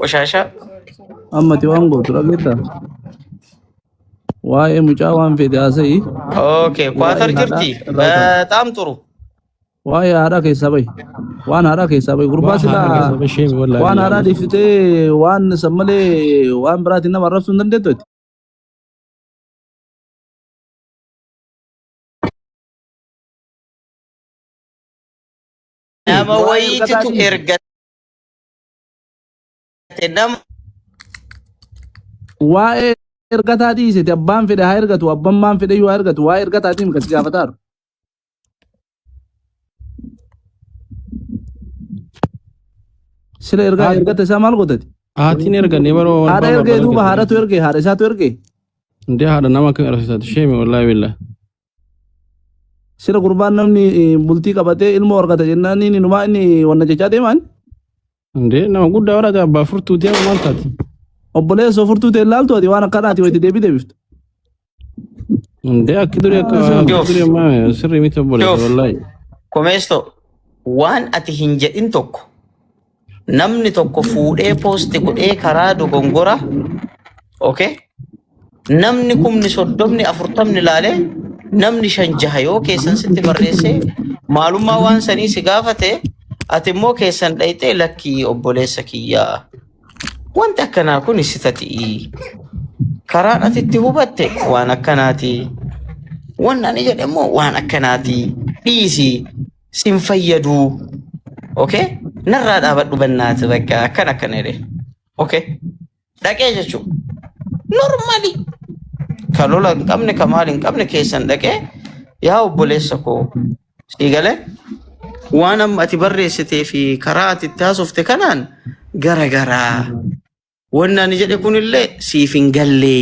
ቆሻሻ አመት ዋንጎ ትራጌታ ዋይ ሙጫዋን ፌዳሰይ ኦኬ ኳተር ጅርቲ በጣም ጥሩ ዋይ አራ ከሰበይ ዋን አራ ከሰበይ ጉርባስላ ዋን አራ ዲፍቴ ዋን ሰመሌ ዋን ብራቲና ማረፍሱ እንደንደት nama wayititu ergate nam wae ergatati sete abban fede ha ergatu abban man fede yu ergatu wae ergatati mi kasi gafatar sila ergate samal godati atin ergane baro ada erge duba haratu erge harisatu erge nde hada nama kan rasat shemi wallahi billah sira qurban namni bulti qabate ilmo orgata jennani ni numa inni wonna jecha deeman nde nama gudda warata ba furtu te maltati obbole so furtu te lalto adi wana kadati wati debi debifto nde akiduri ma sirri mito bole wallahi komesto wan ati hinjedin tokko namni tokko fuudhe poste godhe kara dogongora okay namni kumni soddomni afurtamni laale namni shanjahayo kesan sitti barreesse maalummaa waan sanii si gaafate ati immoo kesan dhayte lakki obboleessa kiyya wanta akkanaa kun sitati karaan atitti hubatte waan akkanaati waan ani jedhe immoo waan akkanaati dhiisi sin fayyadu okay narraa dhaabadhu bannaati bakka akkana jedhe okay dhaqee jechuu normally kalola qabne kamalin qabne kesan dhaqee yaa obboleessa ko sigale waan amma ati barreessite fi karaa ati taasofte kanaan gara wanna ni jedhe kunillee siif hin galle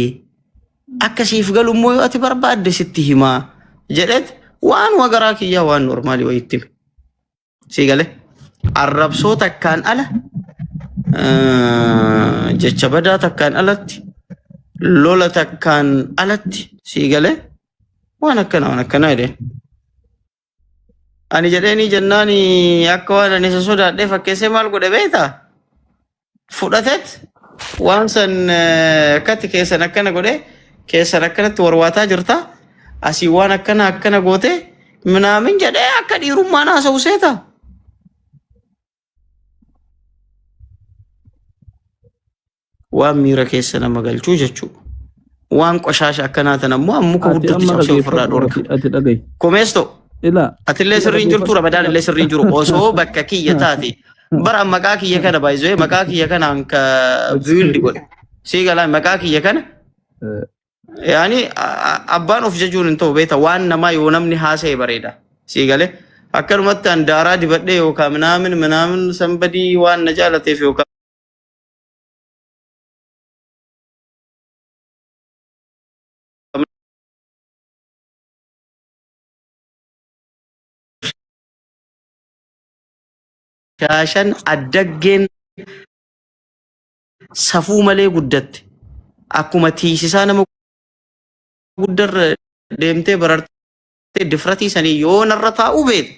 akka siif galu immoo ati barbaadde sitti hima jedhet waan wagaraa kiyya waan normali wayitti sigale arrabsoo takkaan ala jecha badaa takkaan alatti lola takkaan alatti sigale waan akkana jedhe ani jedheeni jennaani akka waan ani isa sodaadhee fakkeessee maal godhe beektaa fudhatet waan san akkatti keessan akkana godhe keessan akkanatti warwaataa jirta asii waan akkana goote minaamin jedhee akka dhiirummaan haasa'u seeta waan miira keessa nama galchuu jechuu waan qoshaash akkanaatan ammoo ammuka guddatti cabsee ofirraa dhorka komeesto atillee sirriin jirtu ramadaan illee sirriin jiru osoo bakka kiyya taate bara maqaa kiyya kana baay'isee maqaa kiyya kanaan ka buildi godhe sii galaan maqaa kiyya kana yaani abbaan of jechuun hin ta'u beeta waan namaa yoo namni haasa'e bareeda sii galee akkanumatti an daaraa dibadhee yookaan minaamin sanbadii waan na jaalateef yookaan shaashan addaggeen safuu malee guddatte akkuma tiisisaa nama guddarra deemtee barartee difratii sanii yoo narra taa'u beet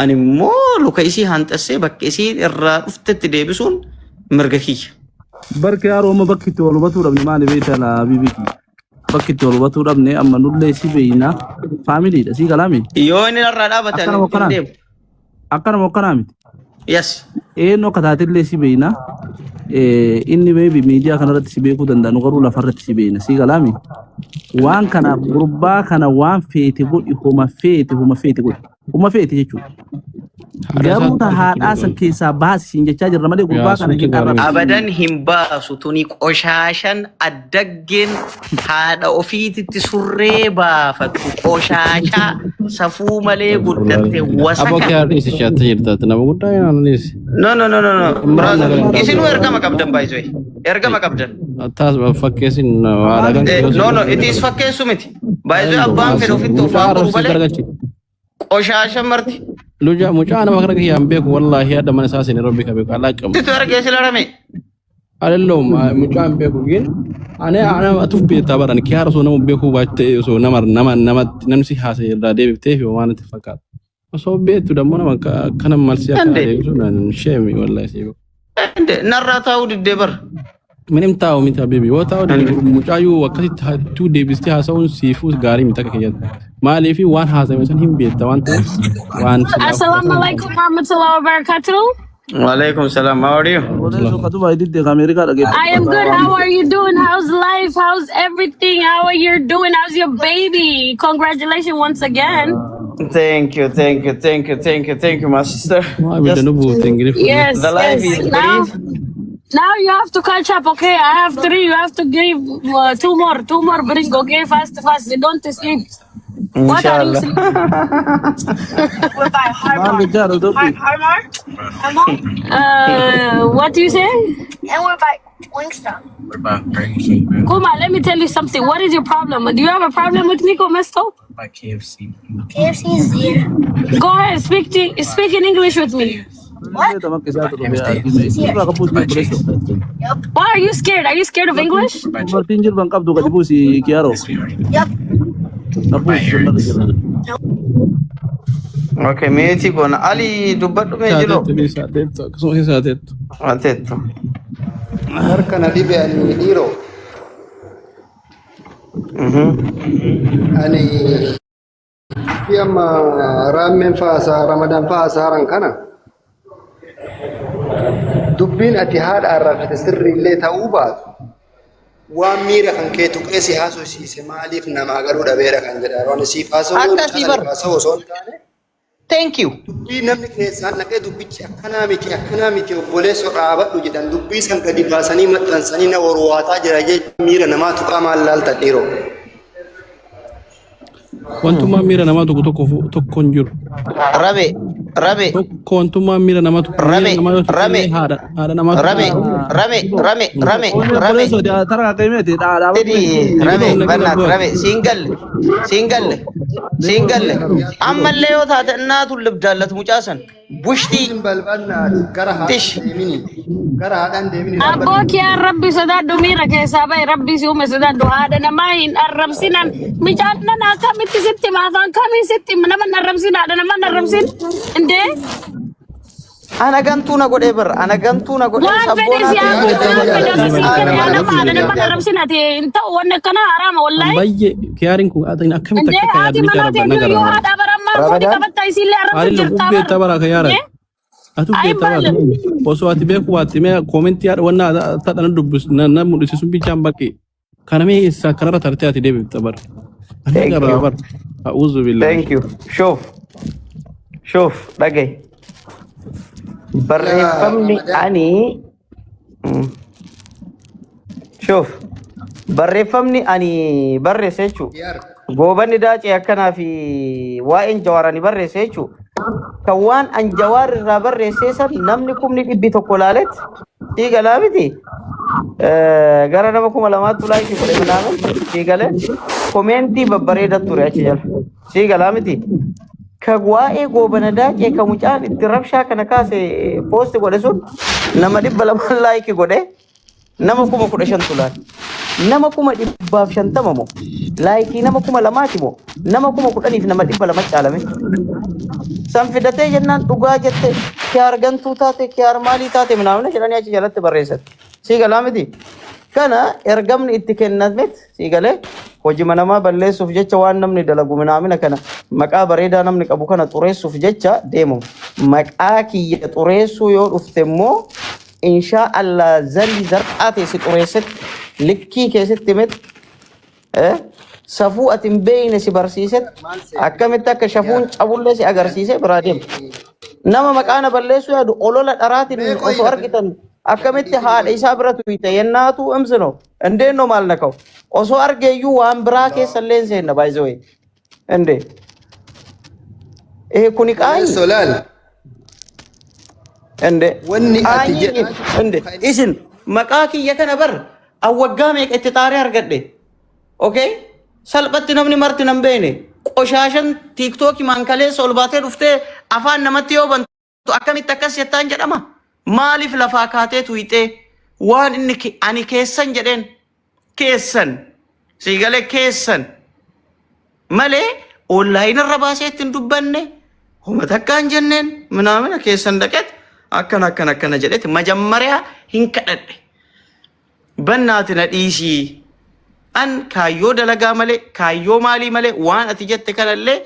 ani immoo luka isii hanxassee bakka isii irraa dhuftetti deebisuun mirga kiyya. Barke harooma bakkitti wal hubatuu dhabne maali beektaa laa bibiki bakkitti wal hubatuu dhabne amma nullee si beeyna faamiliidha sii galaami. Yoo inni narraa dhaabate ani ittiin deemu. Akkanuma akkanaa miti. Yes. No kataatille si beeyna inni maybe media kanarratti si beekuu danda'a nu garuu lafarratti si beeyna si galaami waan kana gurbaa kana waan feete godhi homa feete godhi jechuudha garuu ta haadhaa san keessaa baasisiin jechaa jirra malee gurbaa kana hin arrabsu abadan hin baasu tuni qoshaashan addaggeen haadha ofiititti surree baafatu qoshaashaa safuu malee guddatte wasaka aboke artist chatta jirta nama guddaa yaananis no brother isinu ergama qabdan baay'ee ergama qabdan taas fakkeesin waalagan no it is fakkeessu miti baay'ee abbaan fedhu ofitti ufaa balee qoshaasha marti luja mucaa nama kana kiyaan beeku wallahi hadda mana saasin rabbi ka beeku Allah qaba titu erge silarame allo mucaa beeku gin ana atuf beeta baran ki haraso nama beeku baatte so nama namsi haase irra deebifte fi waan itti fakkaata so beetu dammo nama kana malsi akka deebisu nan shemi wallahi sibo እንደ ነራታው ድደበር ምንም ታው ሚታ ቤቢ ወታው ሙጫዩ ወከት ቱ ዴቪስቲ ሀሳውን ሲፉት ጋሪ ሚተከየት ማለፊ ዋን ሀዛ መሰን ሂም ቤት ዋን Assalamu alaikum warahmatullahi wabarakatuh. ወአለይኩም ሰላም how are you ወደ ከቱ ባይዲት ከአሜሪካ ደገ I am good. How are you doing? How's life? How's everything? How are you doing? How's your baby? Congratulations once again. thank you my sister Just no boot English Yes. the life yes. is Now, brief now you have to catch up, okay? I have 3. You have to give 2 more. 2 more bring, okay? Fast. You don't sleep. What are you inshallah sleeping? We're by ማን ልጃር ዶቢ What do you say? And we're by Wingstop. Kuma, let me tell you something. What is your problem? Do you have a problem with Nico Mesto? KFC is here. Go ahead, speak in English with me. ተመከ ሳቶ ያ ከቡስ ፕሬሶ Why are you scared? Are you scared of English? ማርቲንጅር ባንቃብ ዶ ከቡስ ኪያሮ Yep. okay meeti gona ali dubbadhu me jilo atetto Harkana dhibe ani dhiiroo ani amma raameen faasa ramadaan faasa haran kana dubbiin ati haadha arrafte sirri illee ta'uu baatu waan miira kan kee tuqeesi haasofsiise maaliif nama agaruu dhabeera kan jedha waan siif haasawuu osoo hin taane thank you dubbii namni keessaan naqee dubbichi akkanaa miti obboleessa dhaabadhu jedhan dubbii san gadi baasanii maxxansanii na warwaataa jira jechuun miira namaa tuqaa maal laaltan dhiiroo. Wantuma mira nama tokko hin jiru. Rabe. Tokko wantuma mira nama tokko Rabe. haadha nama Rame. Tara kaimete da Rabe single ammallee yoo taate እናቱ ልብዳለት ሙጫሰን ቡሽቲ Gara haadhaan deemini. Abbooki yaa rabbi sodaadhu miira keessaa bahe rabbi si uume sodaadhu haadha namaa hin arrabsinan micaadhan akkamitti sitti maafaan kamii sitti nama hin arrabsin haadha nama hin arrabsin indee ana gantuu na godhee bar ana gantuu na godhee waan fedhe si haa nama haadha nama hin arrabsin ati hin ta'u wanni akkana haraama wallaahi baay'ee kiyaarin kun akkamitti indee akka haati yaadni manaa jara ta'e yoo haadha barammaa kooti qabatta isiillee arrabsin Ari jirtaa lubbee tabara kiyaaran. Atu Ay, beektaa bale. osoo ati beeku waatti mee koomentii yaada wanna tadhana dubbis na mul'isisun bichaan baqqee kana mee isa kanarra tartee ati deebifta bar. Thank you. bar. A'uuzu billahi. thank you shoof dhagay barreeffamni ani shoof barreeffamni ani barreesse jechuudha. Goobanni daacee akkanaa fi waa'een jawaaranii barreesse jechuudha. Kan waan an jawaar irraa barreessee san namni kumni dhibbi tokko laaletti siigalaa miti. Gara nama 2,000 laayikii godhe minaamin siigale koomeentii babbareedaa ture achi jala siigalaa miti. Kan waa'ee goobana daacee kan mucaan itti rabshaa kana kaase poosti godhe sun nama 200 laayikii godhe nama 15,000 laale. Nama 150 moo laayikii nama 2,000 moo nama 10,000 nama 200 caalame san fidatee jennaan dhugaa jette kee argantuu taate kee armaalii taate minaamin jedhanii achi jalatti barreessan siigalaa miti. Kana ergamni itti kennamet siigalee hojii namaa balleessuuf jecha waan namni dalagu minaamina kana maqaa bareedaa namni qabu kana xureessuuf jecha deemu maqaa kiyya xureessuu yoo dhufte immoo insha Allah zalli zarqaate si xureessetti likkii keessatti met safuu ati hin beekne si barsiisetti akkamitti akka shafuun cabullee si agarsiise biraa deemu. Nama maqaana balleessuu yaadu olola dharaatiin osoo argitan akkamitti haadha isaa bira tuyite yennaatu imsino indeenno maal nakau osoo argeeyyuu waan biraa keessallee hin seenna baay'isoo inde kuni qaayi Solaal. inde Wanni ati jedha. inde isin maqaa kiyya kana bar awwaggaa meeqa itti xaaree argadhe okay salphatti namni marti nan beene qoshaashan tiiktookii maankalee sol baatee dhuftee afaan namatti yoo bantu akkamitti akkas jettaan jedhama maaliif lafaa kaatee tuyixee waan inni ani keessan jedheen keessan siigalee keessan malee onlaayinii irra baasee ittiin dubbanne homa takkaan jenneen minaamina keessan dhaqet akkana jedheti majammaariyaa hin kadhadhe bannaati na dhiisii an kaayyoo dalagaa malee kaayyoo maalii malee waan ati jette kanallee